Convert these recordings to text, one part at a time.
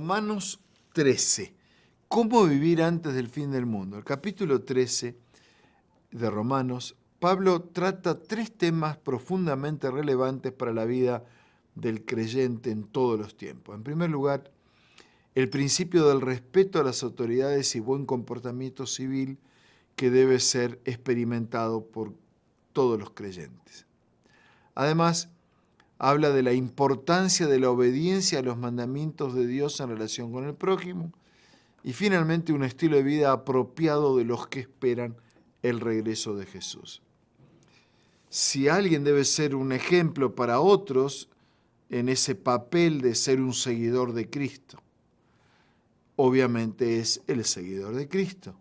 Romanos 13. ¿Cómo vivir antes del fin del mundo? El capítulo 13 de Romanos, Pablo trata tres temas profundamente relevantes para la vida del creyente en todos los tiempos. En primer lugar, el principio del respeto a las autoridades y buen comportamiento civil que debe ser experimentado por todos los creyentes. Además, habla de la importancia de la obediencia a los mandamientos de Dios en relación con el prójimo y finalmente un estilo de vida apropiado de los que esperan el regreso de Jesús. Si alguien debe ser un ejemplo para otros en ese papel de ser un seguidor de Cristo, obviamente es el seguidor de Cristo.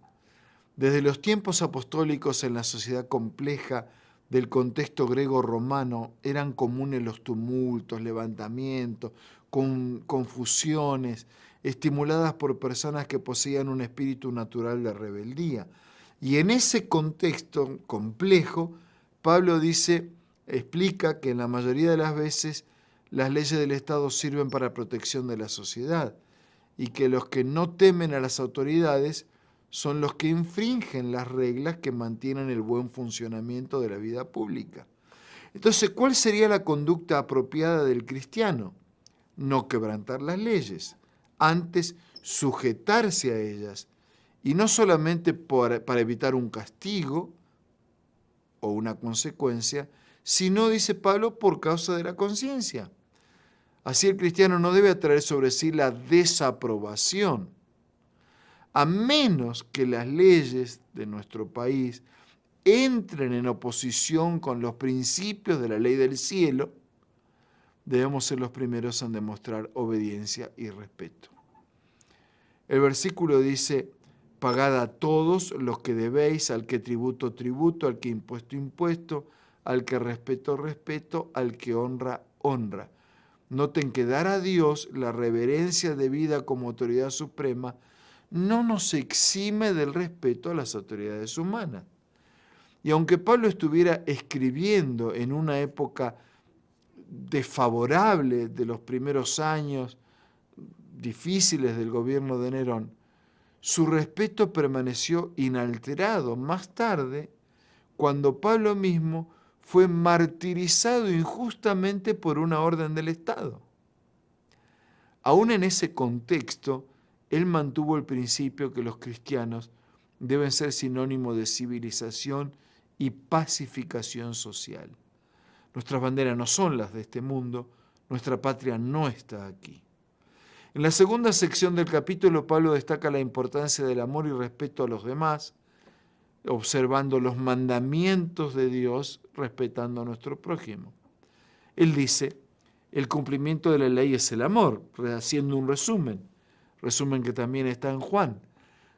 Desde los tiempos apostólicos en la sociedad compleja del contexto griego-romano eran comunes los tumultos, levantamientos, confusiones, estimuladas por personas que poseían un espíritu natural de rebeldía. Y en ese contexto complejo, Pablo explica que en la mayoría de las veces las leyes del Estado sirven para protección de la sociedad y que los que no temen a las autoridades son los que infringen las reglas que mantienen el buen funcionamiento de la vida pública. Entonces, ¿cuál sería la conducta apropiada del cristiano? No quebrantar las leyes, antes sujetarse a ellas, y no solamente para evitar un castigo o una consecuencia, sino, dice Pablo, por causa de la conciencia. Así el cristiano no debe atraer sobre sí la desaprobación, a menos que las leyes de nuestro país entren en oposición con los principios de la ley del cielo. Debemos ser los primeros en demostrar obediencia y respeto. El versículo dice: pagad a todos los que debéis, al que tributo, tributo, al que impuesto, impuesto, al que respeto, respeto, al que honra, honra. Noten que dar a Dios la reverencia debida como autoridad suprema no nos exime del respeto a las autoridades humanas. Y aunque Pablo estuviera escribiendo en una época desfavorable de los primeros años difíciles del gobierno de Nerón, su respeto permaneció inalterado más tarde, cuando Pablo mismo fue martirizado injustamente por una orden del Estado. Aún en ese contexto, él mantuvo el principio que los cristianos deben ser sinónimo de civilización y pacificación social. Nuestras banderas no son las de este mundo, nuestra patria no está aquí. En la segunda sección del capítulo, Pablo destaca la importancia del amor y respeto a los demás, observando los mandamientos de Dios, respetando a nuestro prójimo. Él dice: el cumplimiento de la ley es el amor, haciendo un resumen que también está en Juan.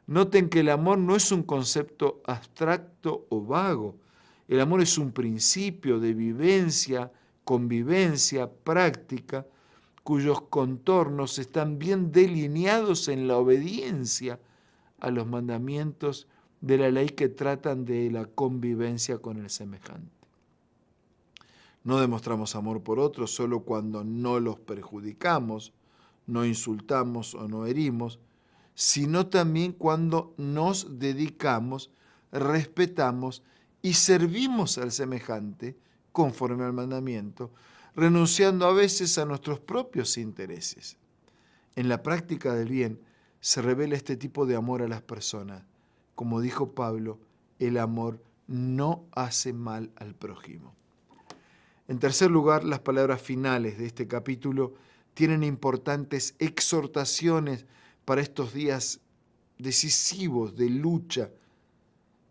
Noten que el amor no es un concepto abstracto o vago. El amor es un principio de vivencia, convivencia, práctica, cuyos contornos están bien delineados en la obediencia a los mandamientos de la ley que tratan de la convivencia con el semejante. No demostramos amor por otros solo cuando no los perjudicamos, no insultamos o no herimos, sino también cuando nos dedicamos, respetamos y servimos al semejante conforme al mandamiento, renunciando a veces a nuestros propios intereses. En la práctica del bien se revela este tipo de amor a las personas. Como dijo Pablo, el amor no hace mal al prójimo. En tercer lugar, las palabras finales de este capítulo tienen importantes exhortaciones para estos días decisivos de lucha,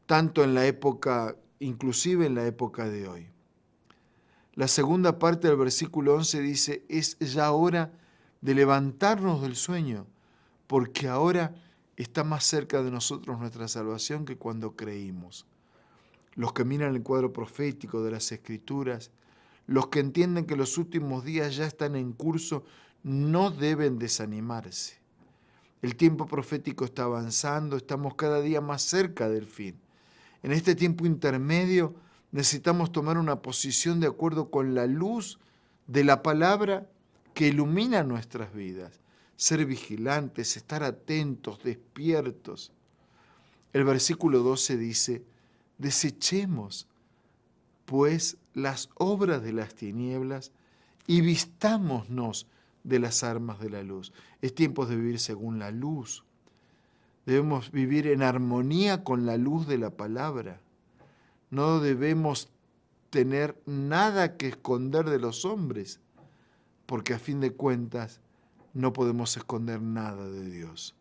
tanto en la época, inclusive en la época de hoy. La segunda parte del versículo 11 dice: es ya hora de levantarnos del sueño, porque ahora está más cerca de nosotros nuestra salvación que cuando creímos. Los que miran el cuadro profético de las Escrituras, los que entienden que los últimos días ya están en curso, no deben desanimarse. El tiempo profético está avanzando, estamos cada día más cerca del fin. En este tiempo intermedio necesitamos tomar una posición de acuerdo con la luz de la palabra que ilumina nuestras vidas. ser vigilantes, estar atentos, despiertos. El versículo 12 dice, desechemos pues las obras de las tinieblas y vistámonos de las armas de la luz. Es tiempo de vivir según la luz. Debemos vivir en armonía con la luz de la palabra. No debemos tener nada que esconder de los hombres, porque a fin de cuentas no podemos esconder nada de Dios.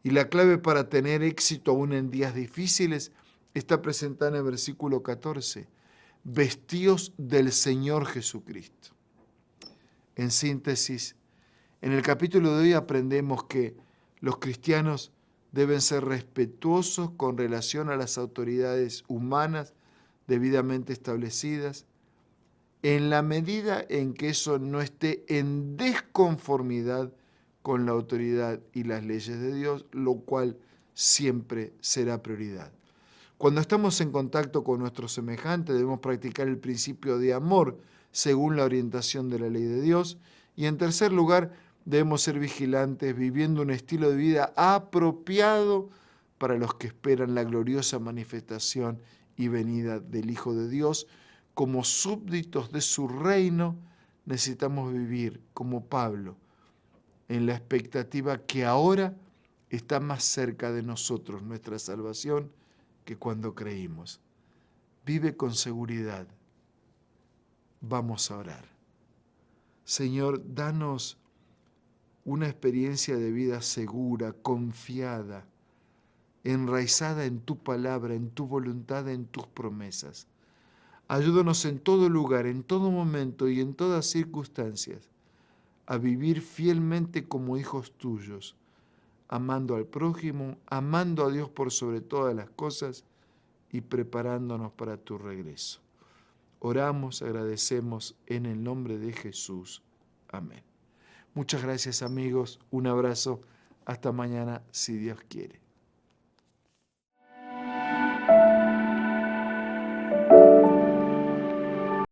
Y la clave para tener éxito aún en días difíciles está presentada en el versículo 14. Vestíos del Señor Jesucristo. En síntesis, en el capítulo de hoy aprendemos que los cristianos deben ser respetuosos con relación a las autoridades humanas debidamente establecidas, en la medida en que eso no esté en desconformidad con la autoridad y las leyes de Dios, lo cual siempre será prioridad. Cuando estamos en contacto con nuestros semejantes, debemos practicar el principio de amor según la orientación de la ley de Dios. Y en tercer lugar, debemos ser vigilantes, viviendo un estilo de vida apropiado para los que esperan la gloriosa manifestación y venida del Hijo de Dios. Como súbditos de su reino, necesitamos vivir como Pablo, en la expectativa que ahora está más cerca de nosotros nuestra salvación que cuando creímos. Vive con seguridad. Vamos a orar. Señor, danos una experiencia de vida segura, confiada, enraizada en tu palabra, en tu voluntad, en tus promesas. Ayúdanos en todo lugar, en todo momento y en todas circunstancias a vivir fielmente como hijos tuyos, amando al prójimo, amando a Dios por sobre todas las cosas y preparándonos para tu regreso. Oramos, agradecemos en el nombre de Jesús. Amén. Muchas gracias, amigos. Un abrazo. Hasta mañana, si Dios quiere.